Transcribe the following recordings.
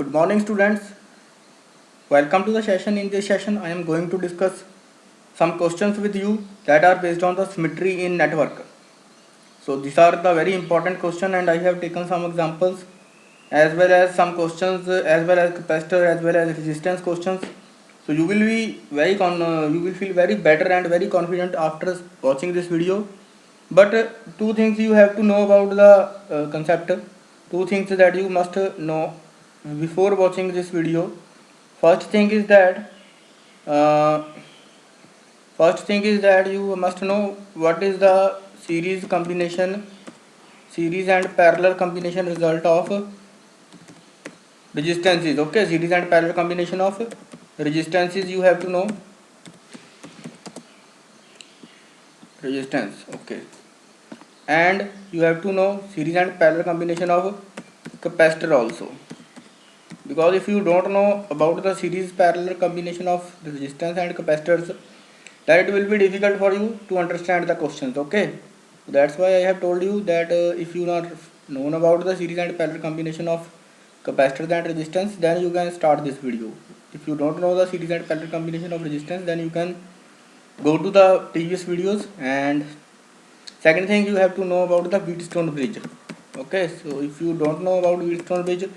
Good morning, students. Welcome to the session. In this session, I am going to discuss some questions with you that are based on the symmetry in network. So these are the very important question, and I have taken some examples as well as some questions as well as capacitor as well as resistance questions. So you will be you will feel very better and very confident after watching this video. But two things you have to know about the concept. Two things that you must know before watching this video. First thing is that uh, first thing is that you must know what is the series and parallel combination result of resistances. Okay, series and parallel combination of resistances you have to know. Resistance. Okay, and you have to know series and parallel combination of capacitor also, because if you don't know about the series parallel combination of resistance and capacitors, then it will be difficult for you to understand the questions. Okay, that's why I have told you that if you not known about the series and parallel combination of capacitors and resistance, then you can start this video. If you don't know the series and parallel combination of resistance, then you can go to the previous videos. And second thing, you have to know about the Wheatstone bridge. Okay, so if you don't know about Wheatstone bridge,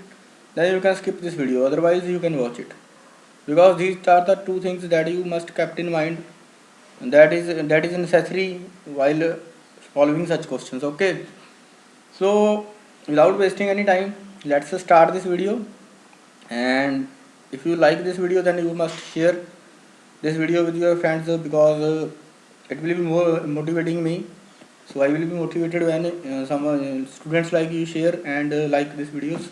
then you can skip this video, otherwise you can watch it, because these are the two things that you must kept in mind, and that is necessary while solving such questions. Okay, so without wasting any time, let's start this video. And if you like this video, then you must share this video with your friends, because it will be more motivating me. So I will be motivated when some students like you share and like these videos.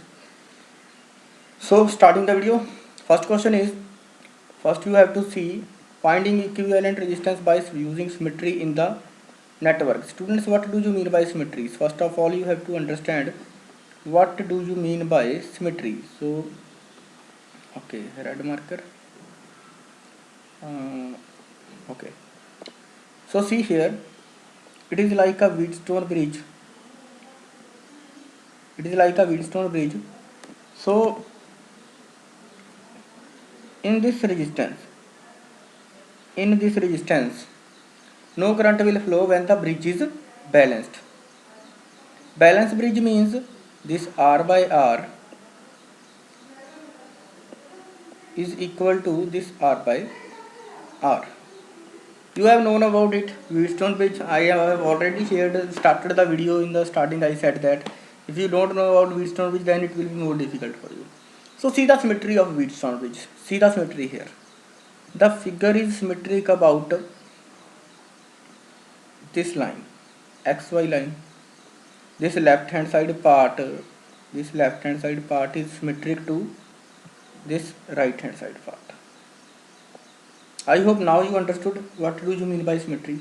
So starting the video, first question is, first you have to see finding equivalent resistance by using symmetry in the network. Students, what do you mean by symmetry? First of all, you have to understand what do you mean by symmetry. So okay, red marker. Okay, so see here, it is like a Wheatstone bridge. It is like a Wheatstone bridge. So in this resistance, in this resistance, no current will flow when the bridge is balanced. Balanced bridge means this R by R is equal to this R by R. You have known about it, Wheatstone bridge. I have already started the video. In the starting I said that if you don't know about Wheatstone bridge, then it will be more difficult for you. So see the symmetry of Wheatstone bridge. See the symmetry here. The figure is symmetric about this line, XY line. This left hand side part is symmetric to this right hand side part. I hope now you understood what do you mean by symmetry.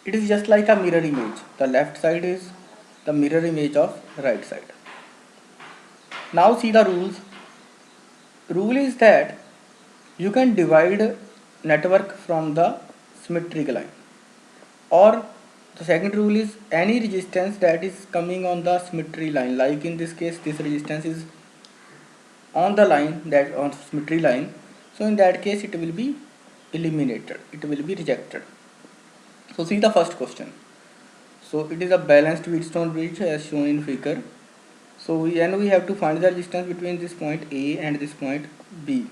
It is just like a mirror image. The left side is the mirror image of right side. Now see the rules. Rule is that you can divide network from the symmetric line, or the second rule is any resistance that is coming on the symmetry line, like in this case this resistance is on the line, that on symmetry line, so in that case it will be eliminated, it will be rejected. So see the first question. So it is a balanced Wheatstone bridge as shown in figure. So then we have to find the resistance between this point A and this point B.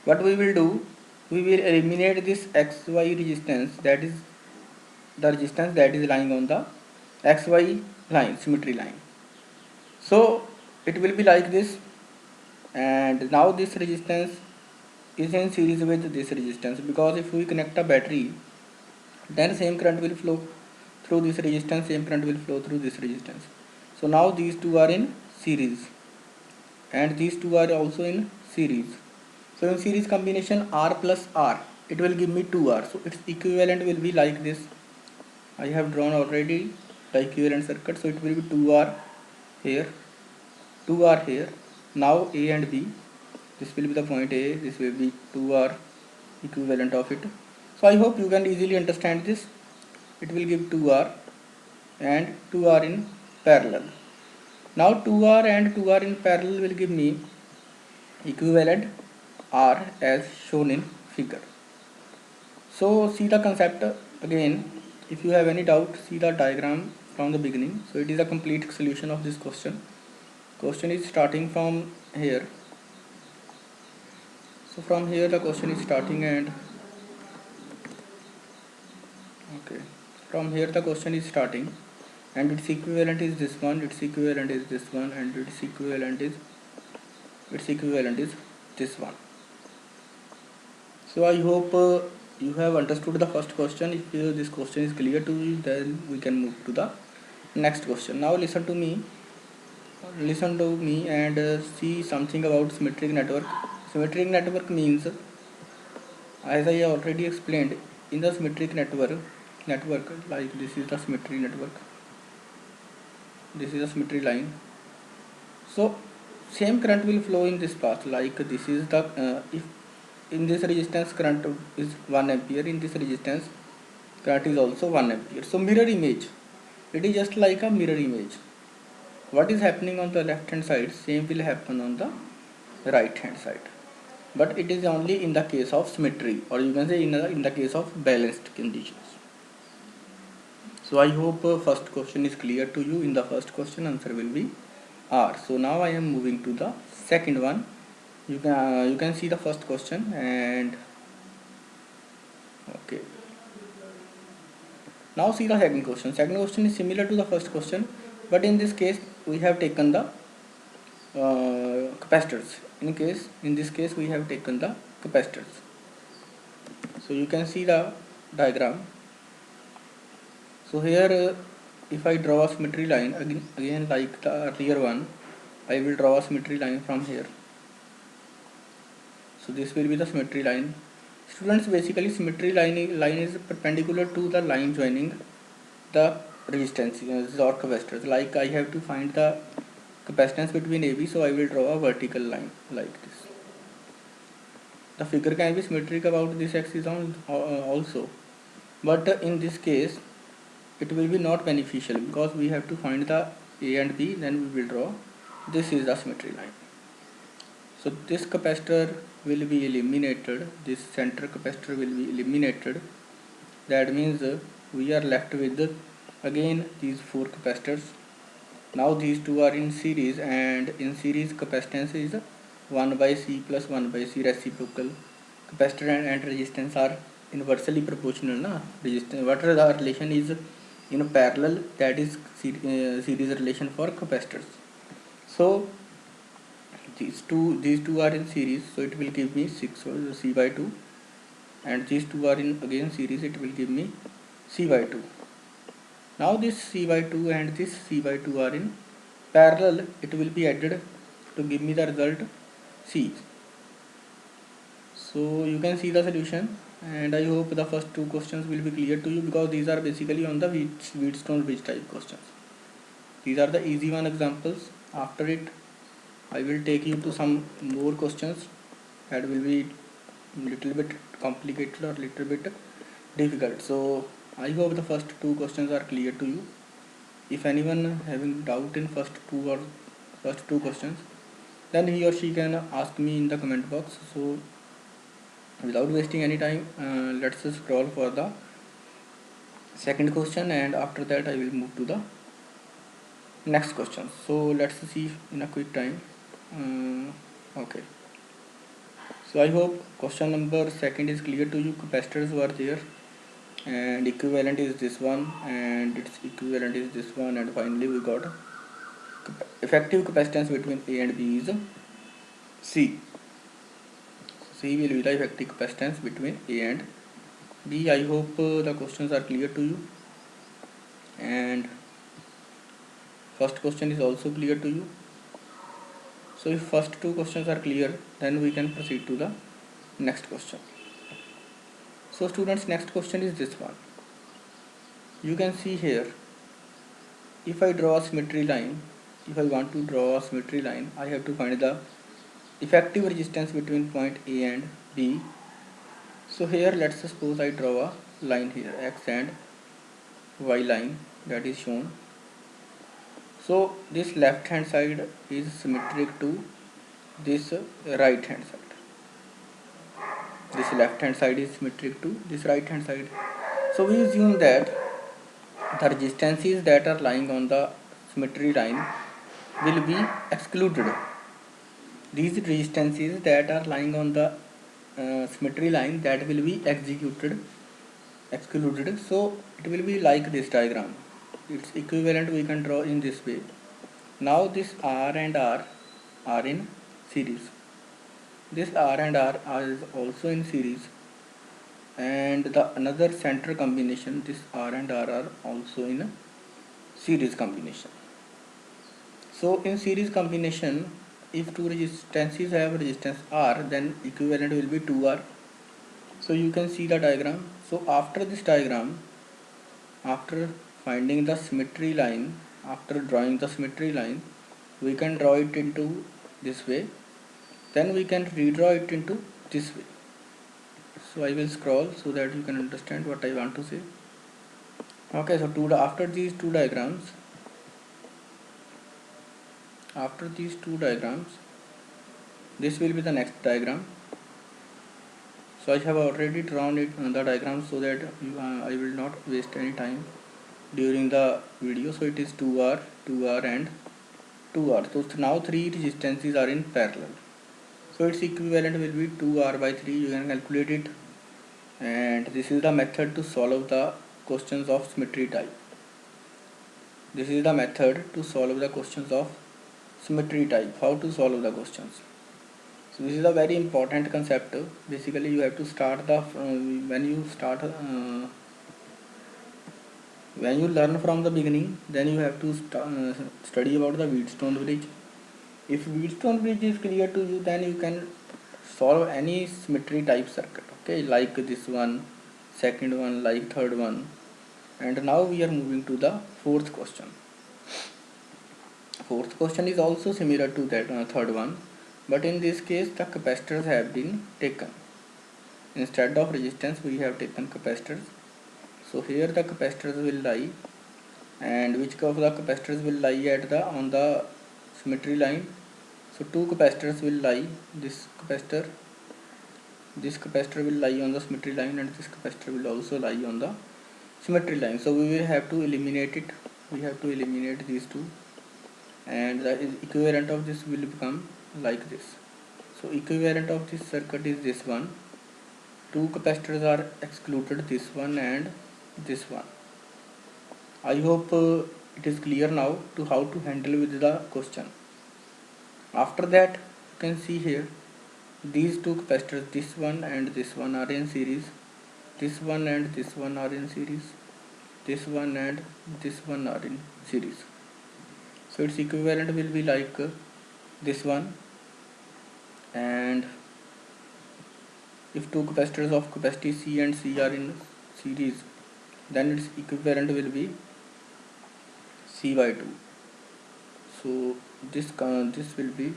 What we will do, we will eliminate this XY resistance, that is the resistance that is lying on the XY line, symmetry line. So it will be like this, and now this resistance is in series with this resistance, because if we connect a battery, then same current will flow through this resistance, same current will flow through this resistance. So now these two are in series, and these two are also in series. So in series combination R plus R, it will give me 2R. So its equivalent will be like this. I have drawn already the equivalent circuit. So it will be 2R here, 2R here. Now A and B, this will be the point A, this will be 2R equivalent of it. So I hope you can easily understand this. It will give 2R and 2R in parallel. Now 2R and 2R in parallel will give me equivalent are as shown in figure. So see the concept again. If you have any doubt, see the diagram from the beginning. So it is a complete solution of this question. Question is starting from here. So from here the question is starting, and okay, from here the question is starting, and its equivalent is this one, its equivalent is this one, and its equivalent is this one. So I hope you have understood the first question. If this question is clear to you, then we can move to the next question. Now listen to me and see something about symmetric network. Symmetric network means, as I already explained, in the symmetric network, like this is the symmetry network, this is a symmetry line. So same current will flow in this path, like this is the if in this resistance current is 1 ampere, in this resistance current is also 1 ampere. So mirror image, it is just like a mirror image. What is happening on the left hand side, same will happen on the right hand side, but it is only in the case of symmetry, or you can say in the case of balanced conditions. So I hope first question is clear to you. In the first question answer will be R. So now I am moving to the second one. You can see the first question, and okay, now see the second question. Second question is similar to the first question, but in this case we have taken the capacitors. In this case we have taken the capacitors. So you can see the diagram. So here if I draw a symmetry line again like the earlier one, I will draw a symmetry line from here. So this will be the symmetry line. Students, basically symmetry line is perpendicular to the line joining the resistances or capacitors. Like I have to find the capacitance between AB, so I will draw a vertical line like this. The figure can be symmetric about this axis also, but in this case it will be not beneficial because we have to find the A and B, then we will draw. This is the symmetry line. So this capacitor will be eliminated, this center capacitor will be eliminated. That means we are left with again these four capacitors. Now these two are in series, and in series capacitance is 1 by C plus 1 by C reciprocal. Capacitor and resistance are inversely proportional. Resistance, what the relation is in parallel, that is series relation for capacitors. So these two are in series, so it will give me 6 C by 2, and these two are in again series, it will give me C by 2. Now this C by 2 and this C by 2 are in parallel, it will be added to give me the result C. So you can see the solution, and I hope the first two questions will be clear to you, because these are basically on the Wheatstone bridge type questions. These are the easy one examples. After it I will take you to some more questions that will be little bit complicated or little bit difficult. So I hope the first two questions are clear to you. If anyone having doubt in first two questions, then he or she can ask me in the comment box. So without wasting any time, let's scroll for the second question, and after that I will move to the next question. So let's see in a quick time. Okay, so I hope question number second is clear to you. Capacitors were there, and equivalent is this one, and its equivalent is this one, and finally we got effective capacitance between A and B is C. C will be the effective capacitance between A and B. I hope the questions are clear to you, and first question is also clear to you. So if first two questions are clear, then we can proceed to the next question. So students, next question is this one. You can see here, if I draw a symmetry line, if I want to draw a symmetry line, I have to find the effective resistance between point A and B. So here let's suppose I draw a line here, X and Y line, that is shown. So this left hand side is symmetric to this right hand side. This left hand side is symmetric to this right hand side. So we assume that the resistances that are lying on the symmetry line will be excluded. These resistances that are lying on the symmetry line, that will be excluded. So it will be like this diagram. Its equivalent we can draw in this way. Now this R and R are in series. This R and R is also in series, and the another center combination, this R and R are also in a series combination. So in series combination, if two resistances have resistance R, then equivalent will be 2R. So you can see the diagram. So after this diagram, after finding the symmetry line, after drawing the symmetry line, we can draw it into this way. Then we can redraw it into this way. So I will scroll so that you can understand what I want to say. Okay, so after these two diagrams, this will be the next diagram. So I have already drawn it on the diagram so that I will not waste any time during the video. So it is 2R, 2R and 2R. So now three resistances are in parallel. So its equivalent will be 2R by 3. You can calculate it. And this is the method to solve the questions of symmetry type. This is the method to solve the questions of symmetry type. How to solve the questions. So this is a very important concept. Basically you have to start the when you learn from the beginning, then you have to study about the Wheatstone bridge. If Wheatstone bridge is clear to you, then you can solve any symmetry type circuit. Okay, like this one, second one, like third one. And now we are moving to the fourth question. Fourth question is also similar to that third one, but in this case the capacitors have been taken. Instead of resistance we have taken capacitors. So here the capacitors will lie, and which of the capacitors will lie at the on the symmetry line. So two capacitors will lie. This capacitor will lie on the symmetry line, and this capacitor will also lie on the symmetry line. So we will have to eliminate it. We have to eliminate these two, and the equivalent of this will become like this. So equivalent of this circuit is this one. Two capacitors are excluded, this one and this one. I hope it is clear now to how to handle with the question. After that, you can see here these two capacitors, this one and this one, are in series. This one and this one are in series. This one and this one are in series. So its equivalent will be like this one. And if two capacitors of capacity C and C are in series, then its equivalent will be C by 2. So this will be,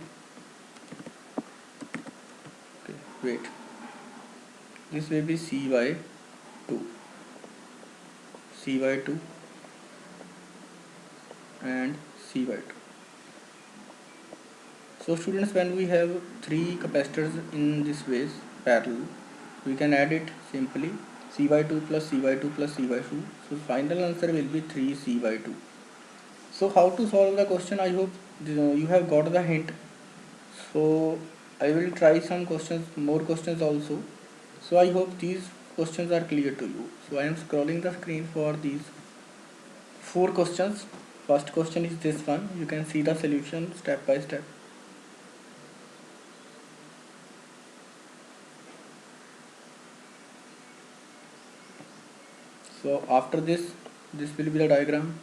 okay, wait, this will be C by 2, C by 2 and C by 2. So students, when we have three capacitors in this ways parallel, we can add it simply, C by 2 plus C by 2 plus C by 2. So final answer will be 3C by 2. So how to solve the question? I hope you have got the hint. So I will try some more questions also. So I hope these questions are clear to you. So I am scrolling the screen for these 4 questions. First question is this one. You can see the solution step by step. So after this will be the diagram.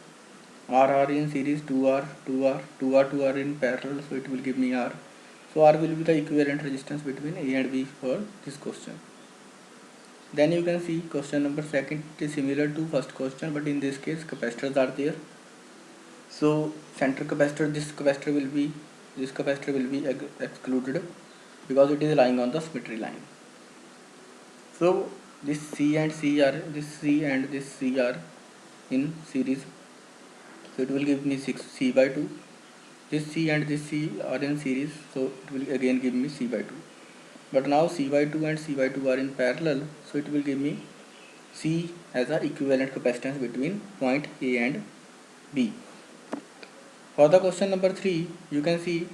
R in series, 2R, 2R, 2R, 2R in parallel, so it will give me R. So R will be the equivalent resistance between A and B for this question. Then you can see question number second is similar to first question, but in this case capacitors are there. So center capacitor, this capacitor will be excluded because it is lying on the symmetry line. So this C and C are in series. So it will give me 6C by 2. this C and this C are in series, so it will again give me C by 2. But now C by 2 and C by 2 are in parallel, so it will give me C as a equivalent capacitance between point A and B. For the question number 3, you can see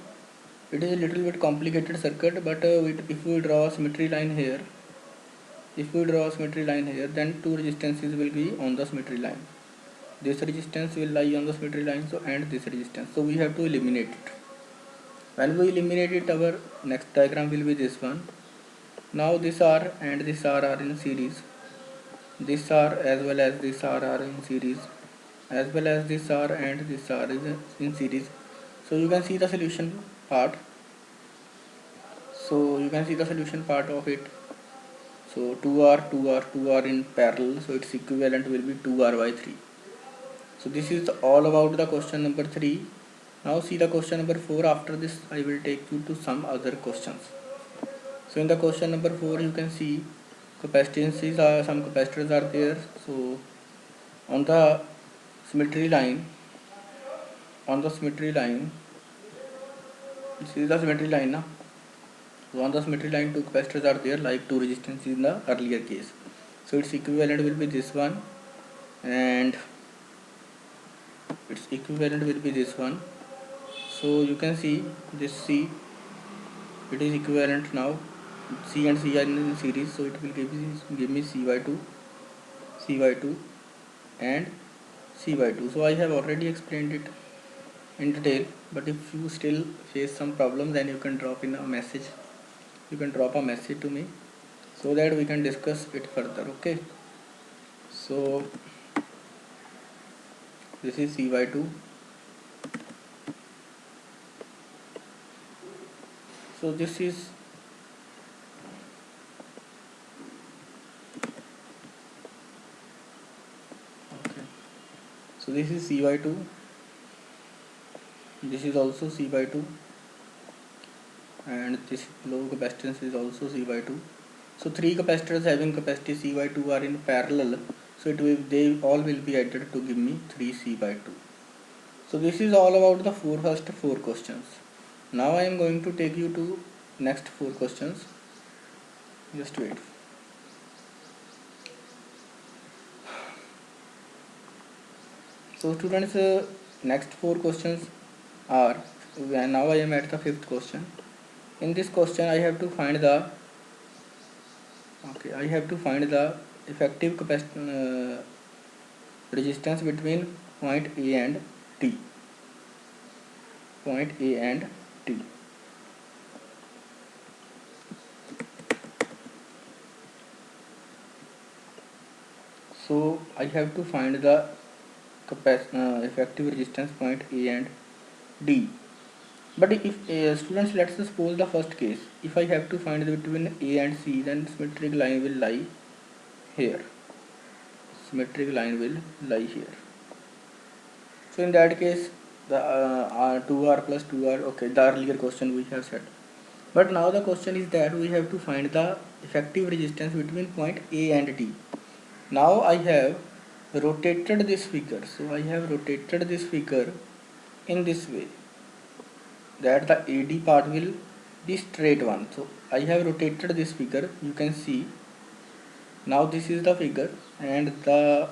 it is a little bit complicated circuit, but if we draw a symmetry line here, then two resistances will be on the symmetry line. This resistance will lie on the symmetry line, so and this resistance. So we have to eliminate it. When we eliminate it, our next diagram will be this one. Now this R and this R are in series. This R as well as this R are in series, as well as this R and this R is in series. So you can see the solution part. Of it. So 2R, 2R, 2R in parallel, so its equivalent will be 2R by 3. So this is all about the question number 3. Now see the question number 4. After this I will take you to some other questions. So in the question number 4 you can see capacitances are, some capacitors are there. So on the symmetry line, this is the symmetry line now. So on the symmetry line, two capacitors are there like two resistances in the earlier case. So its equivalent will be this one, and its equivalent will be this one. So you can see this C, it is equivalent now. C and C are in series, so it will give me C by 2, and C by 2. So I have already explained it in detail, but if you still face some problem, then you can drop a message to me, so that we can discuss it further. Okay, so this is C by 2. So this is okay. So this is C by 2. This is also C by 2, and this low capacitance is also C by 2. So three capacitors having capacity C by 2 are in parallel, so they all will be added to give me 3C by 2. So this is all about the first four questions. Now I am going to take you to next four questions. Just wait. So students, next four questions are, now I am at the fifth question. In this question I have to find the effective resistance between point A and T. So I have to find the effective resistance point A and D. But if students, let's suppose the first case, if I have to find between A and C, then symmetric line will lie here. So in that case, the 2R plus 2R, okay, the earlier question we have said. But now the question is that we have to find the effective resistance between point A and D. Now I have rotated this figure. So I have rotated this figure in this way, that the AD part will be straight one. So I have rotated this figure. You can see now this is the figure, and the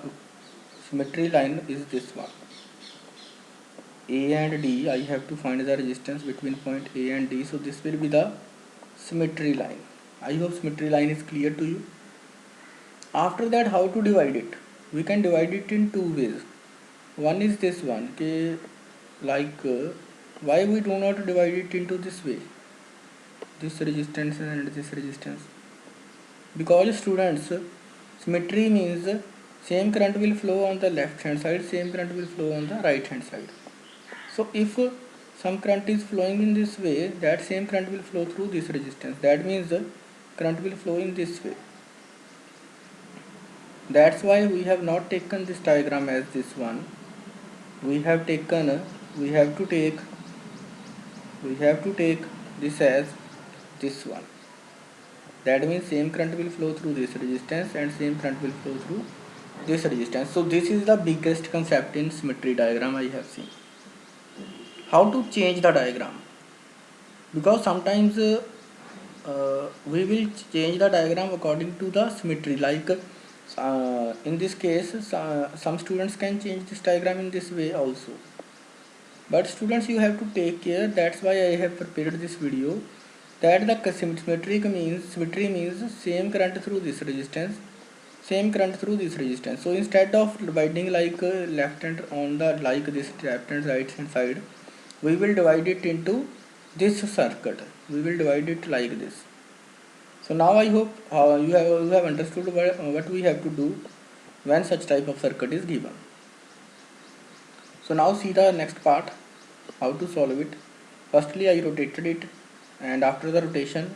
symmetry line is this one. A and D, I have to find the resistance between point A and D. So this will be the symmetry line. I hope symmetry line is clear to you. After that, how to divide it? We can divide it in two ways. One is this one, okay, like why we do not divide it into this way, this resistance and this resistance? Because students, symmetry means same current will flow on the left hand side, same current will flow on the right hand side. So if some current is flowing in this way, that same current will flow through this resistance. That means current will flow in this way. That's why we have not taken this diagram as this one. We have to take this as this one. That means same current will flow through this resistance and same current will flow through this resistance. So this is the biggest concept in symmetry diagram I have seen. how to change the diagram, because sometimes we will change the diagram according to the symmetry. Like in this case, some students can change this diagram in this way also. But students, you have to take care. That's why I have prepared this video. That the symmetry means same current through this resistance, same current through this resistance. So instead of dividing like left hand on the like this left and right hand side, we will divide it into this circuit. We will divide it like this. So now I hope you have understood what we have to do when such type of circuit is given. So now see the next part, how to solve it. Firstly, I rotated it, and after the rotation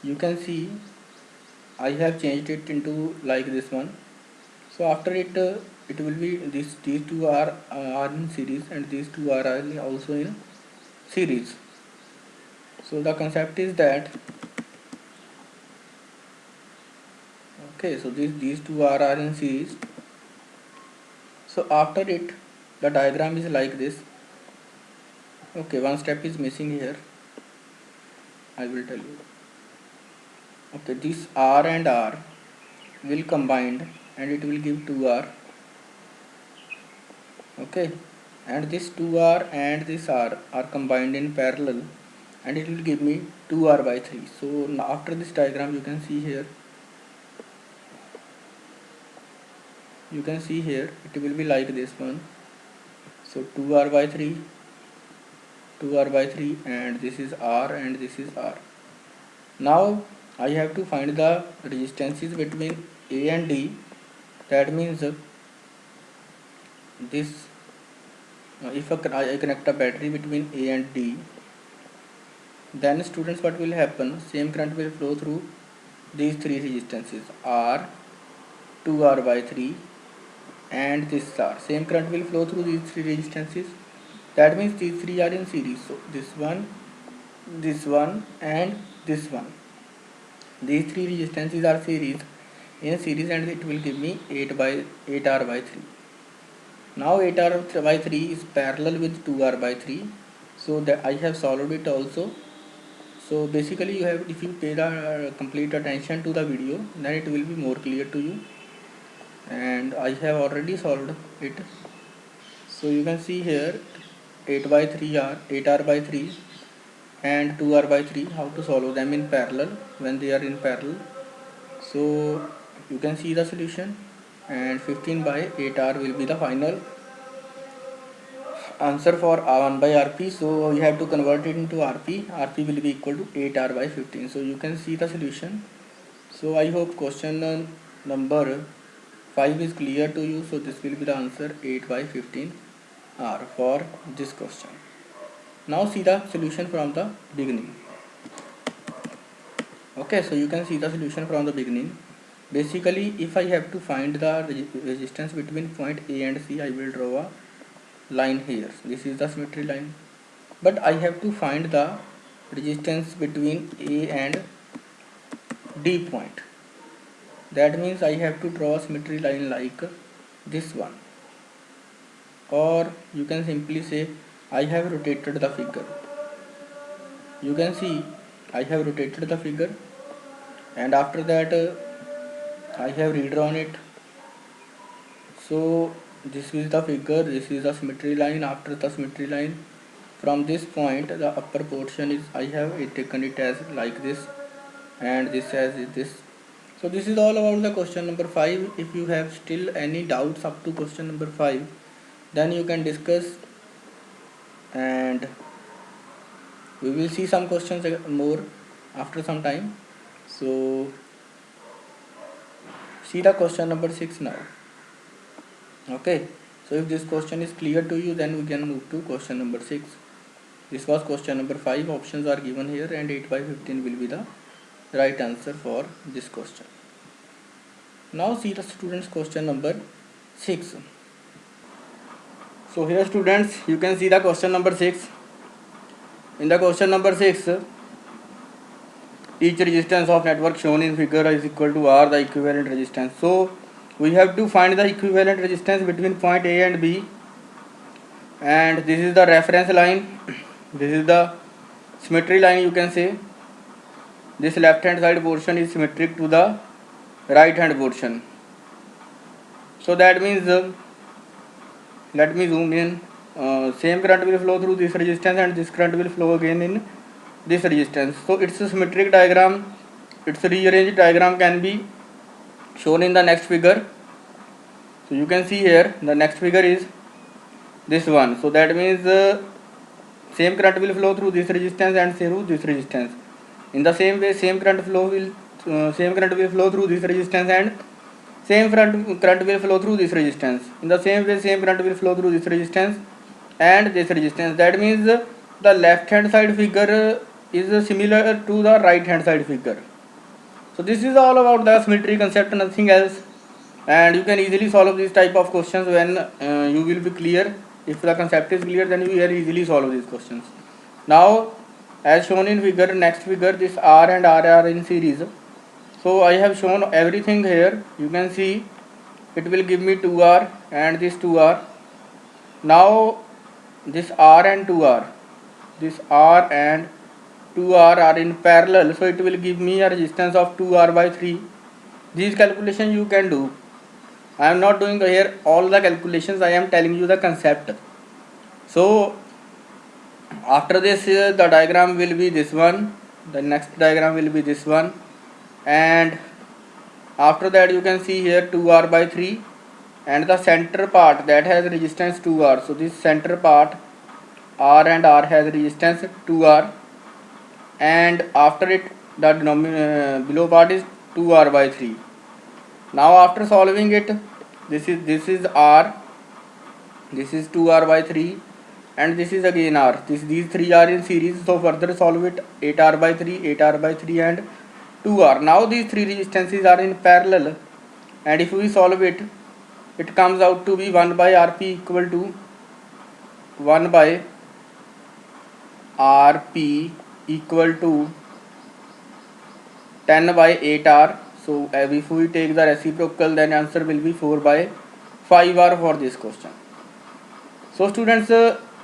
you can see I have changed it into like this one. So after it it will be these two are in series, and these two are also in series. So the concept is that, okay, so these two are in series. So after it the diagram is like this. Okay, one step is missing here, I will tell you. Okay, this R and R will combined and it will give 2R. Okay, and this 2R and this R are combined in parallel and it will give me 2R by 3. So now after this diagram you can see here, it will be like this one. So 2R by 3, 2R by 3, and this is R and this is R. Now I have to find the resistances between A and D. That means this if I connect a battery between A and D, then students, what will happen, same current will flow through these three resistances R, 2R by 3, and this R. Same current will flow through these three resistances. That means these three are in series. So this one, and this one. These three resistances are in series, and it will give me 8R by 3. Now 8R by 3 is parallel with 2R by 3. So that I have solved it also. So basically you have, if you pay the complete attention to the video, then it will be more clear to you. And I have already solved it. So you can see here 8R by 3 and 2R by 3, how to solve them in parallel when they are in parallel. So you can see the solution, and 15 by 8R will be the final answer for 1 by Rp. So we have to convert it into Rp. Rp will be equal to 8R by 15. So you can see the solution. So I hope question number 5 is clear to you. So this will be the answer, 8 by 15 R for this question. Now see the solution from the beginning. Okay, so you can see the solution from the beginning. Basically, if I have to find the resistance between point A and C, I will draw a line here. This is the symmetry line. But I have to find the resistance between A and D point. That means I have to draw a symmetry line like this one. Or you can simply say I have rotated the figure. You can see I have rotated the figure, and after that I have redrawn it. So this is the figure, this is the symmetry line. After the symmetry line, from this point the upper portion is, I have taken it as like this, and this as this. So this is all about the question number 5. If you have still any doubts up to question number 5, then you can discuss, and we will see some questions more after some time. So see the question number 6 now. Okay, so if this question is clear to you, then we can move to question number 6. This was question number 5. Options are given here, and 8 by 15 will be the right answer for this question. Now see the students question number 6. So here students, you can see the question number 6. In the question number 6, each resistance of network shown in figure is equal to R, the equivalent resistance. So we have to find the equivalent resistance between point A and B. and this is the reference line. This is the symmetry line, you can say. This left hand side portion is symmetric to the right hand portion. So that means let me zoom in. Same current will flow through this resistance and this current will flow again in this resistance. So it's a symmetric diagram. Its rearranged diagram can be shown in the next figure. So you can see here the next figure is this one. So that means same current will flow through this resistance and through this resistance. In the same way, same current will flow through this resistance and same current will flow through this resistance. In the same way, same current will flow through this resistance and this resistance. That means the left hand side figure is similar to the right hand side figure. So this is all about the symmetry concept, nothing else. And you can easily solve these type of questions when you will be clear. If the concept is clear, then you will easily solve these questions. Now, as shown in figure, next figure, this R and R are in series. So I have shown everything here. You can see it will give me 2R and this 2R. Now this R and 2R, this R and 2R are in parallel, so it will give me a resistance of 2R by 3. These calculations you can do. I am not doing here all the calculations, I am telling you the concept. So after this the diagram will be this one, the next diagram will be this one, and after that you can see here 2R by 3 and the center part that has resistance 2R. So this center part R and R has resistance 2R, and after it the below part is 2R by 3. Now after solving it, this is R, this is 2R by 3, and this is again R. These three are in series, so further solve it, 8R by 3, 8R by 3 and 2R. Now these three resistances are in parallel, and if we solve it, it comes out to be 1 by Rp equal to 1 by Rp equal to 10 by 8R. So if we take the reciprocal, then answer will be 4 by 5R for this question. So students,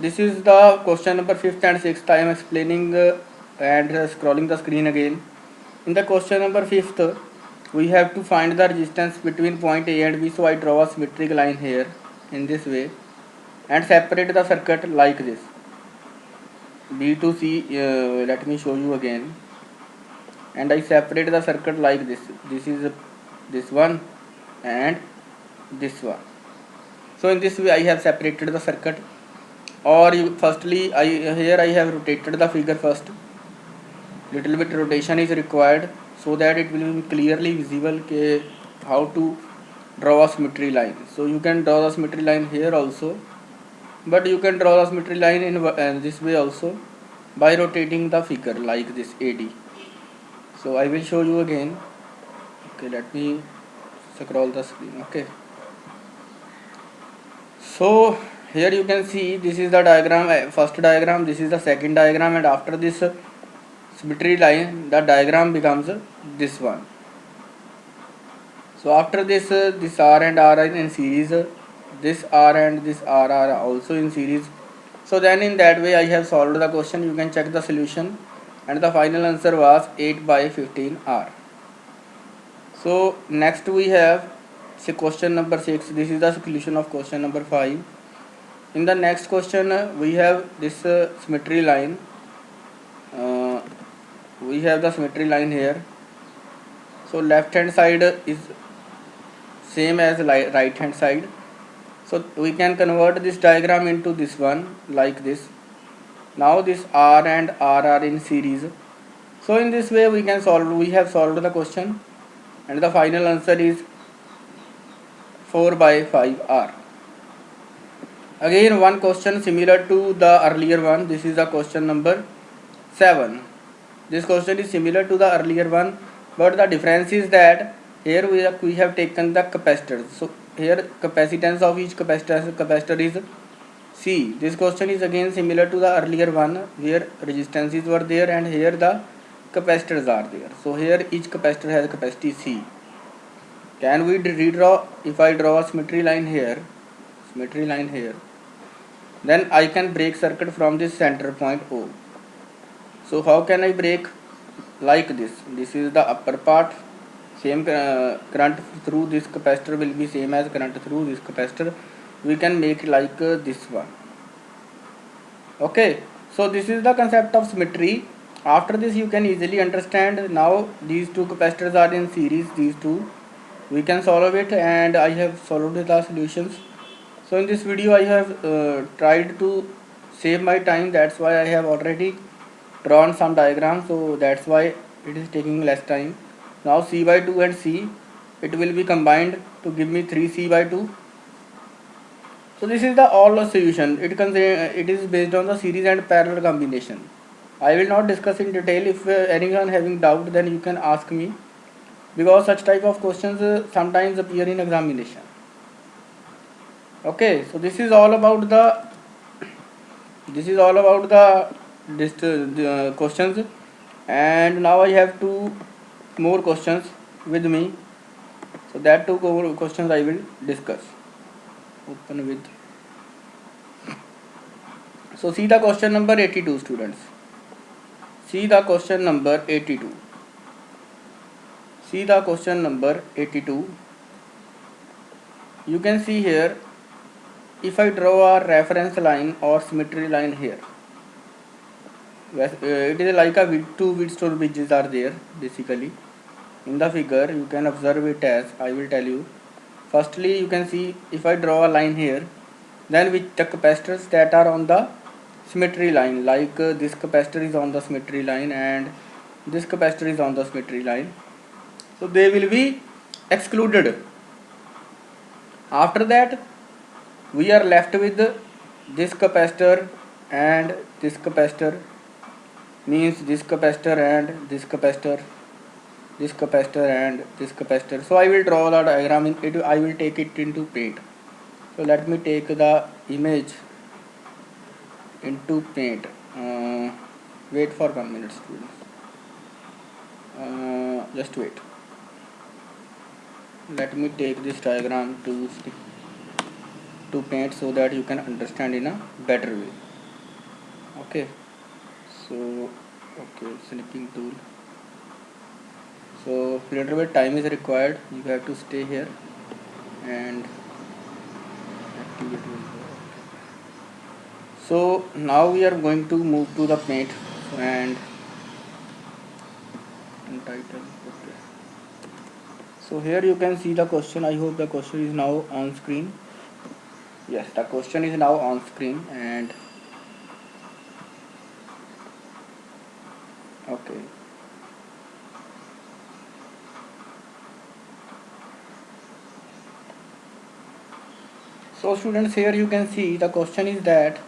this is the question number 5th and 6th. I am explaining and scrolling the screen again. In the question number 5th, we have to find the resistance between point A and B. So I draw a symmetric line here in this way and separate the circuit like this. B to C, let me show you again. And I separate the circuit like this. This is this one and this one. So in this way I have separated the circuit. Or firstly, here I have rotated the figure first. Little bit rotation is required so that it will be clearly visible how to draw a symmetry line. So you can draw the symmetry line here also, but you can draw the symmetry line in this way also by rotating the figure like this AD. So I will show you again. Okay, let me scroll the screen. Okay. So here you can see this is the diagram, first diagram, this is the second diagram, and after this symmetry line the diagram becomes this one. So after this this R and R are in series, this R and this R are also in series. So then in that way I have solved the question. You can check the solution, and the final answer was 8 by 15 R. So next we have question number 6. This is the solution of question number 5. In the next question we have this symmetry line. We have the symmetry line here. So left hand side is same as right hand side. So we can convert this diagram into this one like this. Now this R and R are in series. So in this way we have solved the question, and the final answer is 4 by 5R. Again one question similar to the earlier one. This is the question number 7. This question is similar to the earlier one, but the difference is that here we have taken the capacitors. So here capacitance of each capacitor is C. This question is again similar to the earlier one where resistances were there, and here the capacitors are there. So here each capacitor has capacity C. Can we redraw? If I draw a symmetry line here, then I can break circuit from this center point O. So how can I break? Like this is the upper part, same current through this capacitor will be same as current through this capacitor. We can make like this one. Okay, so this is the concept of symmetry. After this you can easily understand. Now these two capacitors are in series, these two, we can solve it, and I have solved the solutions. So in this video I have tried to save my time, that's why I have already drawn some diagrams, so that's why it is taking less time. Now C by 2 and C, it will be combined to give me 3C by 2. So this is the all solution. It is based on the series and parallel combination. I will not discuss in detail. If anyone having doubt, then you can ask me, because such type of questions sometimes appear in examination. Okay, so this is all about the questions, and now I have two more questions with me. So that two questions I will discuss. Open with. So see the question number 82, students. See the question number 82. See the question number 82. You can see here, if I draw a reference line or symmetry line here, it is like a two Wheatstone bridges are there basically. In the figure you can observe it as I will tell you. Firstly, you can see if I draw a line here, then with the capacitors that are on the symmetry line, like this capacitor is on the symmetry line and this capacitor is on the symmetry line, so they will be excluded. After that we are left with this capacitor and this capacitor, means this capacitor and this capacitor, this capacitor and this capacitor. So I will draw the diagram in it. I will take it into paint. So let me take the image into paint. Wait for 1 minute, students. Just wait. Let me take this diagram to paint so that you can understand in a better way. Okay. So okay, snipping tool. So little bit time is required. You have to stay here and activate will go. So now we are going to move to the paint and title. Okay. So here you can see the question. I hope the question is now on screen. Yes, the question is now on screen, and okay. So students, here you can see the question is that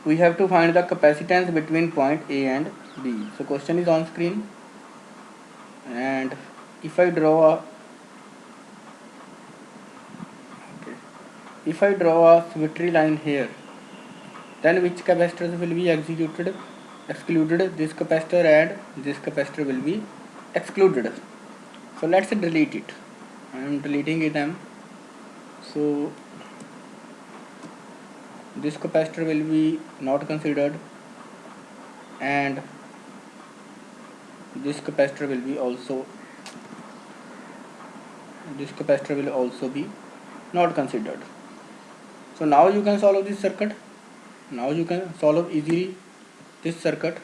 we have to find the capacitance between point A and B. So question is on screen, and if I draw a symmetry line here, then which capacitors will be excluded? This capacitor and this capacitor will be excluded. So let's delete it. I am deleting it. So this capacitor will be not considered, and this capacitor will also be not considered. So now you can solve this circuit. Now you can solve easily this circuit.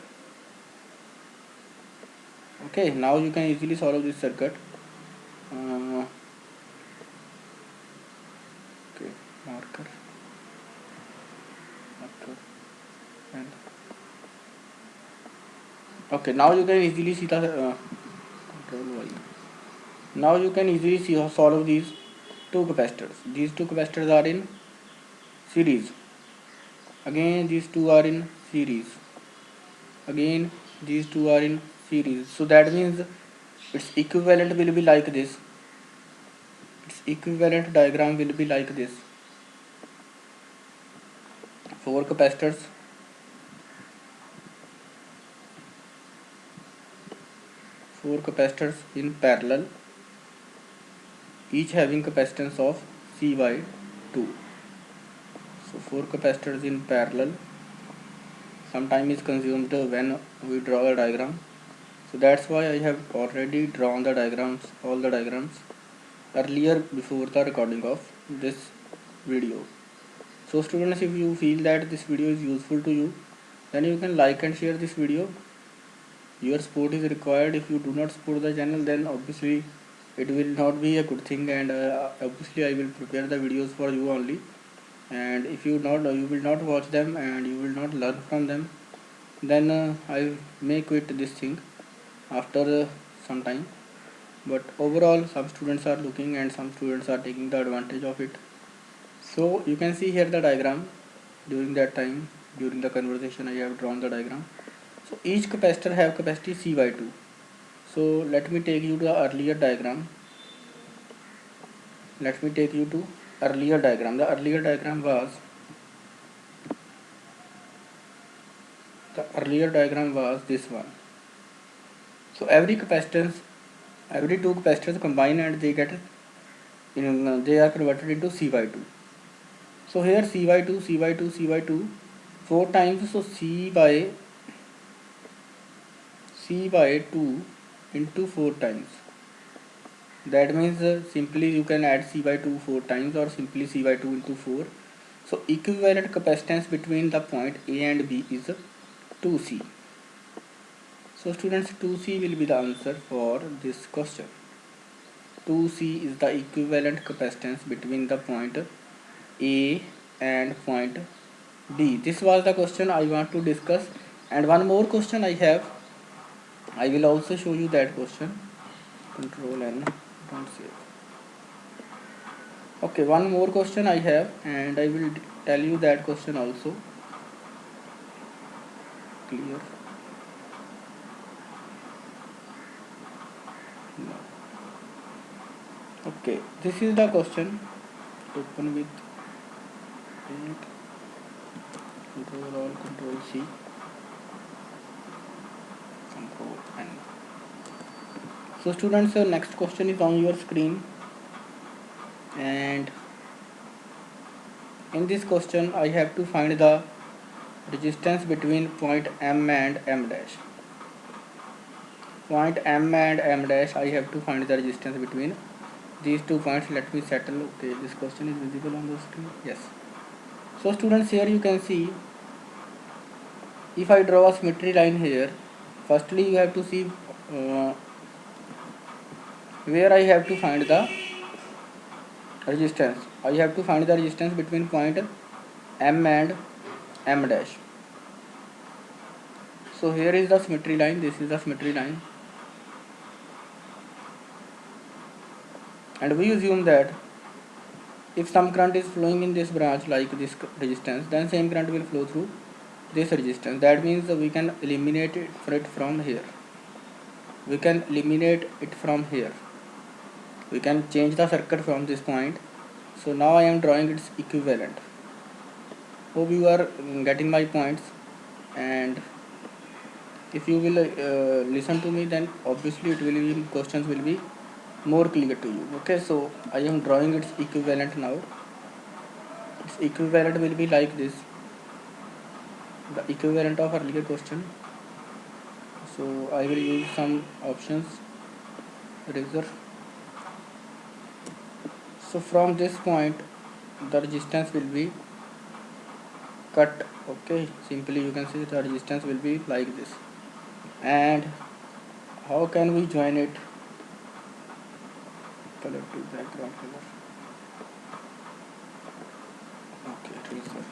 Okay, now you can easily solve this circuit. Okay, marker and okay, now you can easily see the control Y. Now you can easily see how solve these two capacitors. These two capacitors are in series. Again these two are in series. Again these two are in series. So that means its equivalent will be like this. Its equivalent diagram will be like this. Four capacitors. Four capacitors in parallel, each having capacitance of C by 2. So 4 capacitors in parallel. Some time is consumed when we draw the diagram. So that's why I have already drawn the diagrams, all the diagrams earlier before the recording of this video. So students, if you feel that this video is useful to you, then you can like and share this video. Your support is required. If you do not support the channel, then obviously it will not be a good thing, and obviously I will prepare the videos for you only. And if you will not watch them and you will not learn from them, then I may quit this thing after some time. But overall, some students are looking and some students are taking the advantage of it. So you can see here the diagram. During that time, during the conversation, I have drawn the diagram. So each capacitor have capacity C by 2. So let me take you to the earlier diagram. Let me take you to earlier diagram. The earlier diagram was this one. So every two capacitors combine and they are converted into C by 2. So here C by 2, C by 2, C by 2, 4 times. So C by 2 into 4 times. That means simply you can add C by 2 4 times, or simply C by 2 into 4. So equivalent capacitance between the point A and B is 2C. So students, 2C will be the answer for this question. 2C is the equivalent capacitance between the point A and point B. This was the question I want to discuss, and one more question I have. I will also show you that question. Control N, don't save. Okay, one more question I have, and I will tell you that question also. Clear? No. Okay, this is the question. Open with Control Alt, Control C, Control N. So students, next question is on your screen, and in this question I have to find the resistance between point M and M dash. Point M and M dash, I have to find the resistance between these 2 points. Let me settle. Okay, this question is visible on the screen. Yes. So students, here you can see, if I draw a symmetry line here, firstly you have to see where I have to find the resistance. I have to find the resistance between point M and M dash. So here is the symmetry line. This is the symmetry line, and we assume that if some current is flowing in this branch like this resistance, then same current will flow through this resistance. That means we can eliminate it from here. We can eliminate it from here. We can change the circuit from this point. So now I am drawing its equivalent. Hope you are getting my points, and if you will listen to me, then obviously questions will be more clear to you. Okay, so I am drawing its equivalent now. Its equivalent will be like this, the equivalent of earlier question. So I will use some options, razor. So from this point the resistance will be cut. Okay, simply you can see the resistance will be like this. And how can we join it? Color to background color. Okay, razor.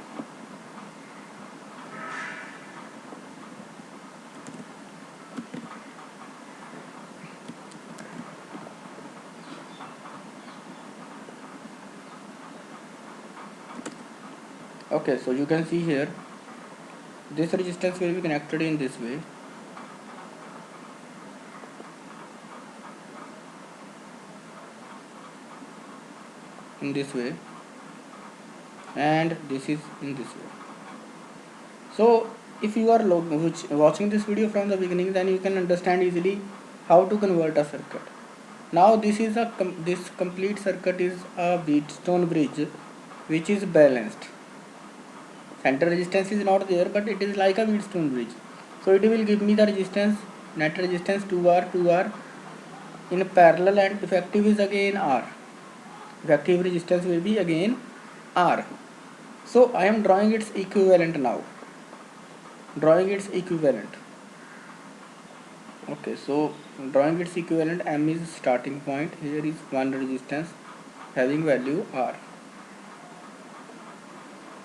Okay, so you can see here this resistance will be connected in this way. In this way, and this is in this way. So if you are watching this video from the beginning, then you can understand easily how to convert a circuit. Now this is this complete circuit is a Wheatstone bridge which is balanced. Center resistance is not there, but it is like a Wheatstone bridge. So it will give me the resistance, net resistance 2R in parallel, and effective is again R. Effective resistance will be again R. So I am drawing its equivalent now. Drawing its equivalent. Okay, so drawing its equivalent, M is starting point. Here is one resistance having value R.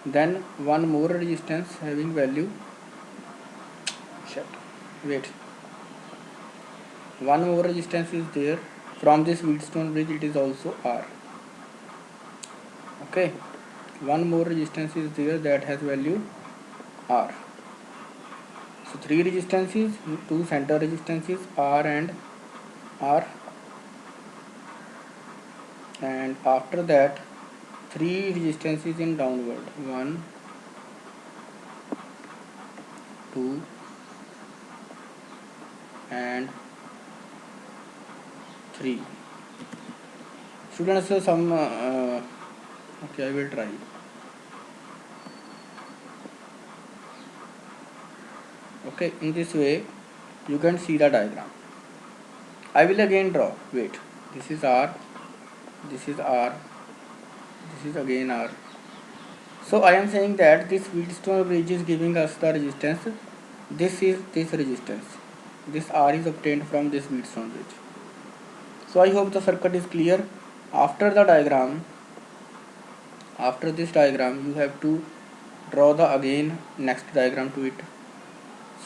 Then one more resistance having value, one more resistance is there from this Wheatstone bridge, it is also R. Okay, one more resistance is there that has value R. So three resistances, two center resistances R and R, and after that three resistances in downward, 1, 2 and 3. Students, some okay, I will try. Okay, in this way you can see the diagram. I will again draw. Wait, this is R, this is R, this is again R. So I am saying that this Wheatstone bridge is giving us the resistance. This is this resistance. This R is obtained from this Wheatstone bridge. So I hope the circuit is clear. After the diagram, after this diagram, you have to draw the again next diagram to it.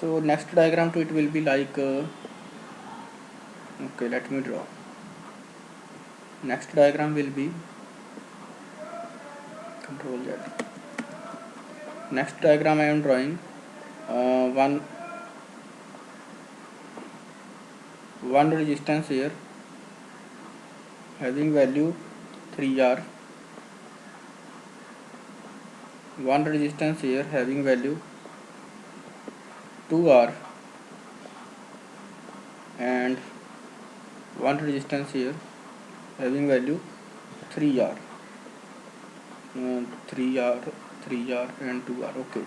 So next diagram to it will be like okay, let me draw. Next diagram will be Control Z. Next diagram I am drawing one resistance here having value 3R, one resistance here having value 2R, and one resistance here having value 3R, 3R and 2R. Okay,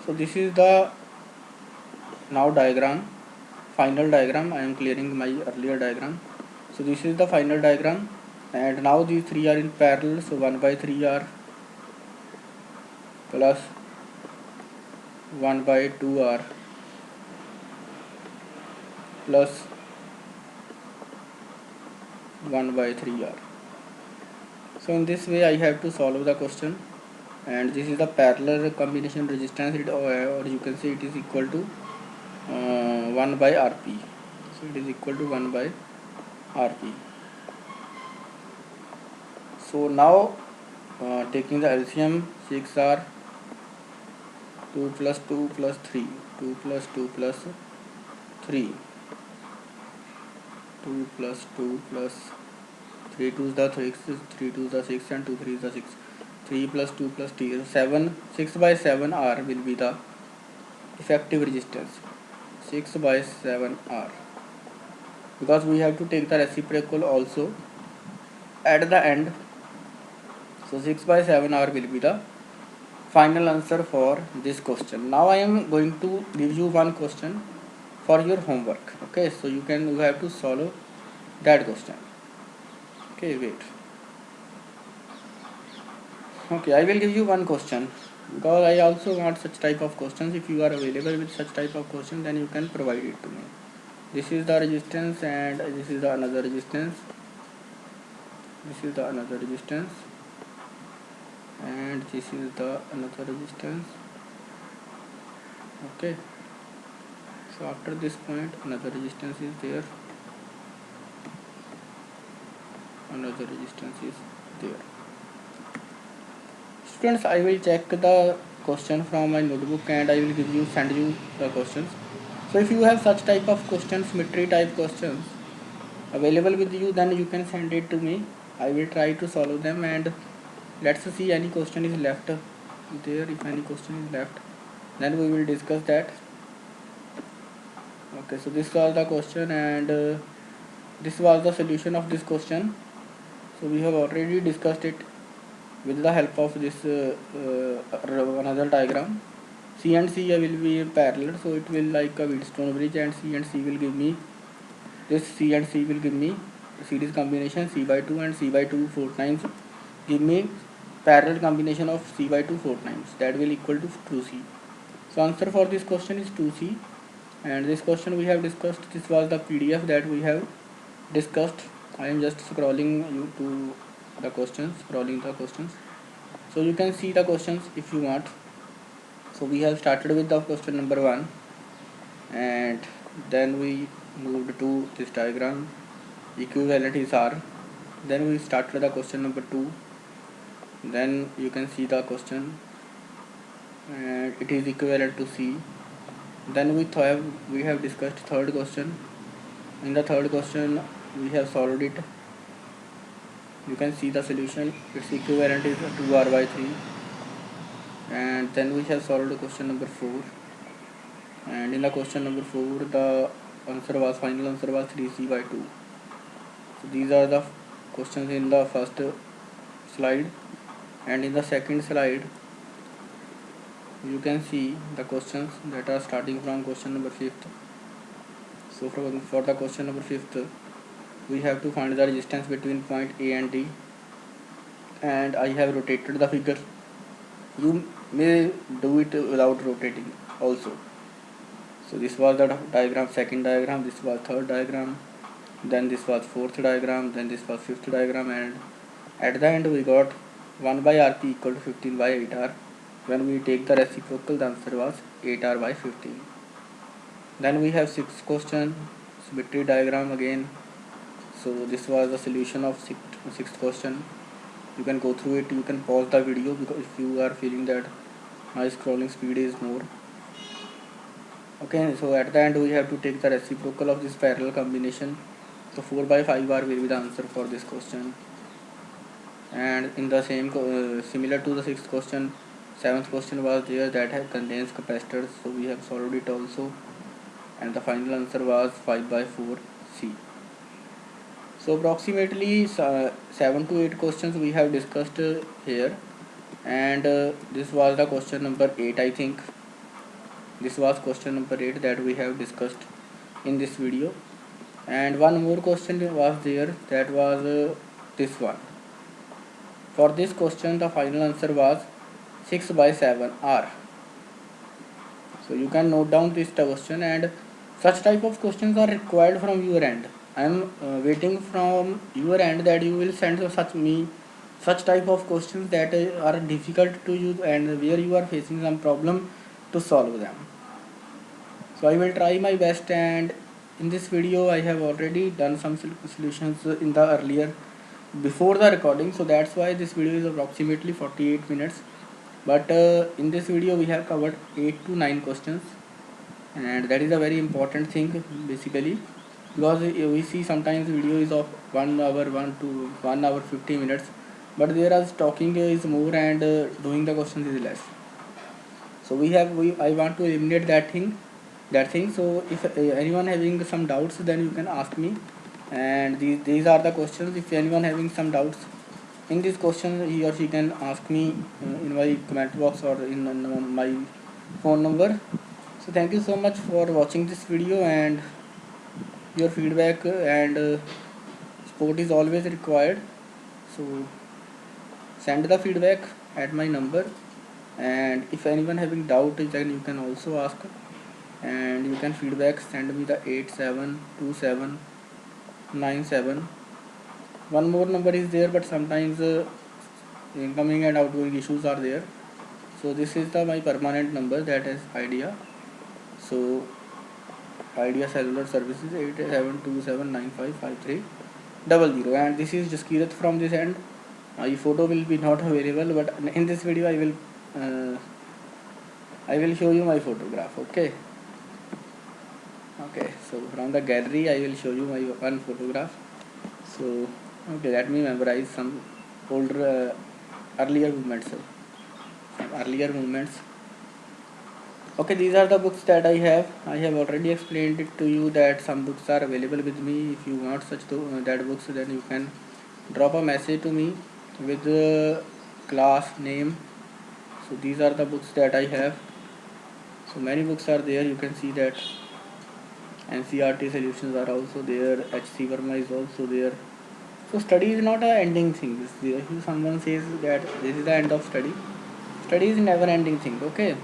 so this is the now diagram, final diagram. I am clearing my earlier diagram. So this is the final diagram, and now these three are in parallel. So 1 by 3R plus 1 by 2R plus 1 by 3R. So in this way I have to solve the question, and this is the parallel combination resistance, or you can say it is equal to 1 by Rp. So it is equal to 1 by Rp. So now taking the LCM, 6R, 2 plus 2 plus 3, 2 plus 2 plus 3, 2 plus 2 plus 3 2 is the 6, 3 2 is the 6, and 2 3 is the 6. 3 plus 2 plus 3, 7, 6 by 7 R will be the effective resistance. 6 by 7 R, because we have to take the reciprocal also at the end. So 6 by 7 R will be the final answer for this question. Now I am going to give you one question for your homework. Okay, so you have to solve that question. Okay, wait. Okay, I will give you one question, because I also want such type of questions. If you are available with such type of question, then you can provide it to me. This is the resistance, and this is the another resistance. This is the another resistance, and this is the another resistance. Okay, so after this point another resistance is there, another resistance is there. Students, I will check the question from my notebook, and I will send you the questions. So if you have such type of questions, symmetry type questions available with you, then you can send it to me. I will try to solve them, and let's see any question is left there. If any question is left, then we will discuss that. Okay, so this was the question, and this was the solution of this question. So we have already discussed it with the help of this another diagram. C and C will be parallel, so it will like a Wheatstone bridge, and C and C will give me this. C and C will give me series combination C by 2, and C by 2 4 times give me parallel combination of C by 2 4 times, that will equal to 2C. So answer for this question is 2C. And this question we have discussed, this was the PDF that we have discussed. I am just scrolling you to the questions, scrolling the questions, so you can see the questions if you want. So we have started with the question number 1, and then we moved to this diagram, equivalent is R. Then we started the question number 2, then you can see the question, and it is equivalent to C. Then we have discussed third question. In the third question we have solved it. You can see the solution, its equivalent is 2R by 3. And then we have solved question number 4, and in the question number 4 the final answer was 3C by 2. So these are the questions in the first slide, and in the second slide you can see the questions that are starting from question number 5th. So for the question number 5th, we have to find the resistance between point A and D, and I have rotated the figure. You may do it without rotating also. So this was the diagram, second diagram, this was third diagram, then this was fourth diagram, then this was fifth diagram, and at the end we got 1 by Rp equal to 15 by 8R. When we take the reciprocal, the answer was 8R by 15. Then we have sixth question, symmetry diagram again. So this was the solution of sixth question. You can go through it, you can pause the video because if you are feeling that my scrolling speed is more. Okay, so at the end we have to take the reciprocal of this parallel combination. So 4 by 5R will be the answer for this question. And in the same similar to the sixth question, seventh question was there that contains capacitors, so we have solved it also, and the final answer was 5 by 4 C. So approximately 7 to 8 questions we have discussed here, and this was the question number 8. I think this was question number 8 that we have discussed in this video, and one more question was there, that was this one. For this question the final answer was 6 by 7 R. So you can note down this question, and such type of questions are required from your end. I am waiting from your end that you will send such type of questions that are difficult to you and where you are facing some problem to solve them. So I will try my best, and in this video I have already done some solutions in the earlier before the recording, so that's why this video is approximately 48 minutes. But in this video we have covered 8 to 9 questions, and that is a very important thing basically, because we see sometimes video is of 1 hour 1 hour 50 minutes, but there is talking is more and doing the questions is less. So I want to eliminate that thing. So if anyone having some doubts, then you can ask me, and these are the questions. If anyone having some doubts in this question, he or she can ask me in my comment box or in my phone number. So thank you so much for watching this video, and your feedback and support is always required. So send the feedback at my number, and if anyone having doubt, then you can also ask, and you can feedback send me the 872797. One more number is there, but sometimes incoming and outgoing issues are there. So this is my permanent number, that is Idea. So Idea Cellular Services 8727955300, and this is Jaskirat from this end. My photo will be not available, but in this video I will show you my photograph. Okay, so from the gallery I will show you my one photograph. So okay, let me memorize some older earlier movements. Okay, these are the books that I have already explained it to you that some books are available with me. If you want such that books, then you can drop a message to me with class name. So these are the books that I have. So many books are there. You can see that NCRT solutions are also there. HC Verma is also there. So study is not a ending thing. If someone says that this is the end of study, study is never ending thing. Okay.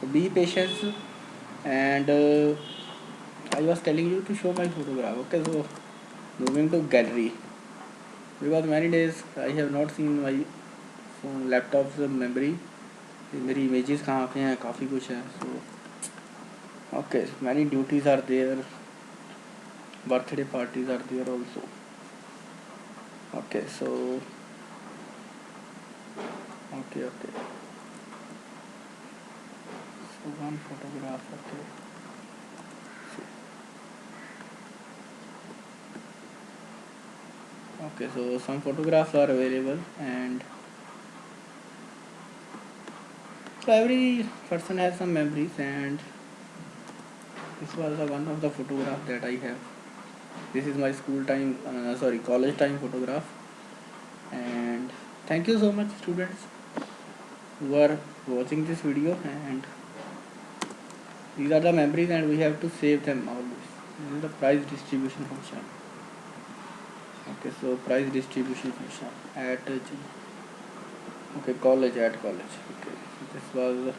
So be patient. And I was telling you to show my photograph. Okay. So moving to gallery, because many days I have not seen my phone laptop's memory. मेरी images कहाँ पे हैं, काफ़ी कुछ है. So okay, many duties are there, birthday parties are there also. Okay, so okay, so one photograph. Okay, so some photographs are available, and so every person has some memories, and this was one of the photograph that I have. This is my school time, college time photograph. And thank you so much, students, who are watching this video. And these are the memories, and we have to save them always. This is the prize distribution function. Okay, so prize distribution function at okay, college, at college. Okay, so this was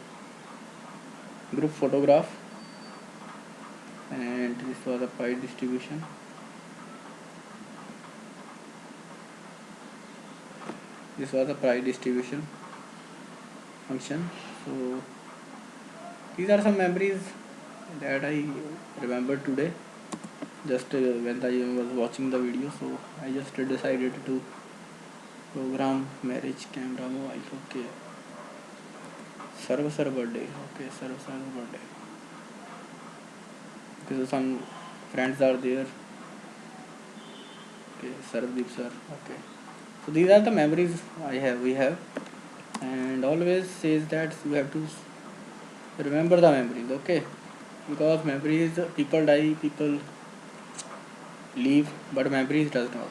group photograph, and this was a prize distribution. This was a prize distribution function. So these are some memories that I remember today, just when I was watching the video. So I just decided to program marriage camera mobile. Okay, Sarv sir birthday. Okay, Sarv sir birthday. Okay, so some friends are there. Okay, Sarvdeep sir. Okay, so these are the memories we have, and always says that you have to remember the memories. Okay, because memories, people die, people leave, but memories does not.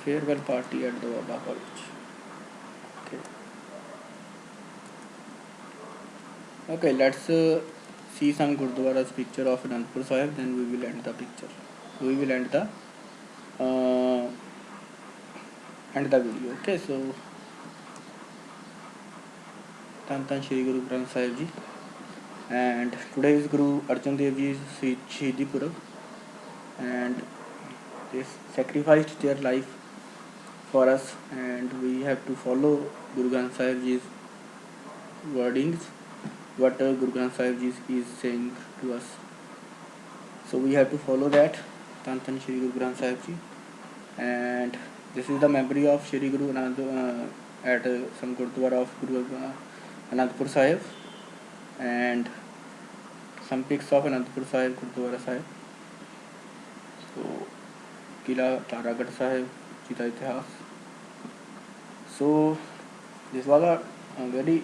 Farewell party at the Baba College. Okay, okay, let's see some Gurdwara's picture of Anandpur Sahib. Then we will end the picture. We will uh, end the video. Okay, so Tan Tan Shri Guru Granth Sahib Ji, and today is Guru Arjan Dev Ji's Shahidi Purav, and they sacrificed their life for us, and we have to follow Guru Granth Sahib Ji's wordings, what Guru Granth Sahib Ji is saying to us. So we have to follow that. Tan Tan Shri Guru Granth Sahib Ji, and this is the memory of Shri Guru Anand at some Gurdwara of Guru Anandpur Sahib, and some pics of Anandpur Sahib, Gurdwara Sahib. So Kila Taragarh Sahib, Chita Itihas. So this was a very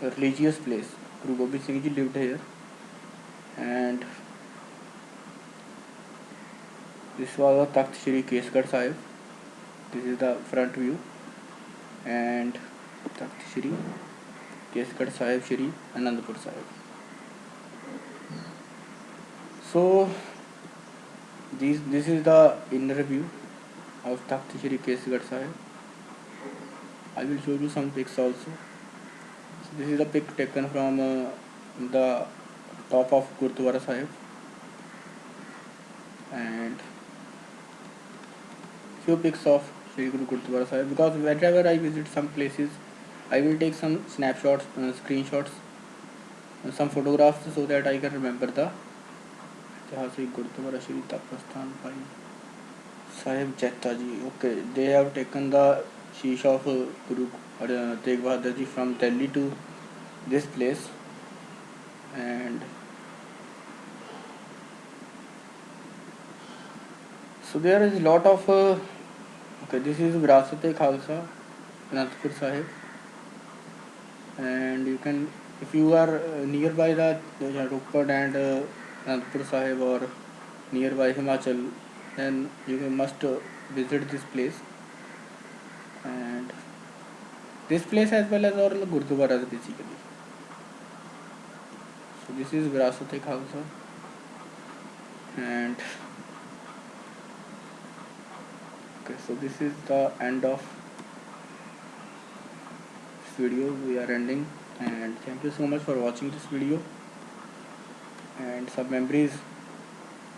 religious place. Guru Gobind Singh Ji lived here, and this was a Takht Shri Kesgarh Sahib. This is the front view, and Takht Shri Kesgarh Sahib Shri Anandpur Sahib. So this is the inner view of Takht Shri Kesgarh Sahib. I will show you some pics also. So this is a pic taken from the top of Gurdwara Sahib, and few pics of Shri Guru Gurdwara Sahib, because whenever I visit some places, I will take some snapshots, screenshots, some photographs, so that I can remember the ऐतिहासिक Gurdwara Shri Tapasthan Bhai Sahib Jetta Ji. Okay, they have taken the sheesh of Guru Tegh Bahadur Ji from Delhi to this place, and so there is a lot of okay, this is Virasat-e Khalsa Anandpur Sahib, and you can, if you are nearby the Rupad and Anandpur Sahib, or nearby Himachal, then you must visit this place. and this place as well as our Gurdwaras basically. So this is Virasat-e Khalsa, and okay, so this is the end of this video. We are ending, and thank you so much for watching this video, and some memories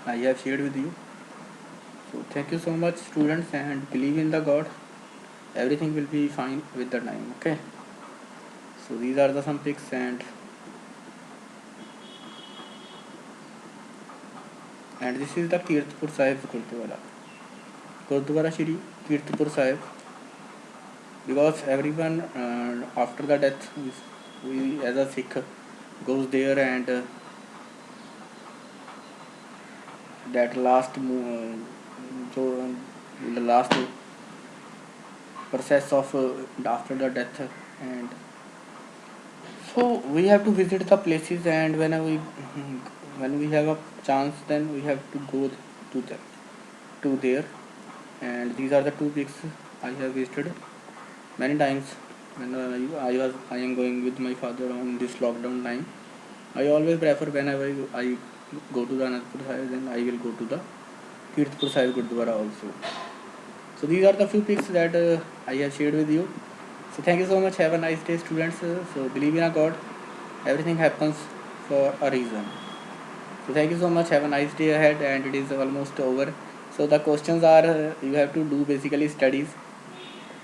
I have shared with you. So thank you so much students, and believe in the God. Everything will be fine with the time. Okay, so these are the some pics, and this is the Kirtpur Sahib Gurdwara Shri Kirtpur Sahib, because everyone after the death we as a Sikh goes there, and that so the last process of after the death, and so we have to visit the places, and when we have a chance, then we have to go to them to there. And these are the two peaks I have visited many times. When I am going with my father on this lockdown time, I always prefer whenever I go to the Anandpur Sahib, then I will go to the Kirtpur Sahib Gurdwara also. So these are the few pics that I have shared with you. So thank you so much. Have a nice day, students. So believe in a God. Everything happens for a reason. So thank you so much. Have a nice day ahead, and it is almost over. So the questions are you have to do basically studies.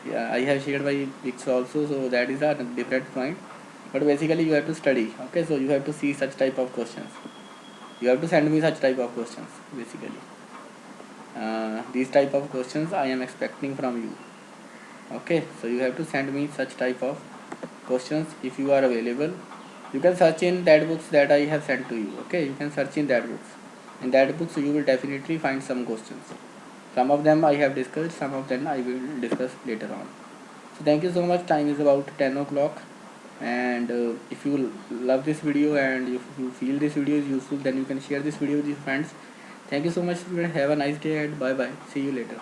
Yeah, I have shared my pics also, so that is a different point. But basically you have to study. Okay, so you have to see such type of questions. You have to send me such type of questions basically. These type of questions I am expecting from you. Okay, so you have to send me such type of questions if you are available. You can search in that books that I have sent to you. Okay, you can search in that books. In that books you will definitely find some questions. Some of them I have discussed, some of them I will discuss later on. So thank you so much. Time is about 10 o'clock, and if you love this video and if you feel this video is useful, then you can share this video with your friends. Thank you so much, students. Have a nice day and bye bye. See you later.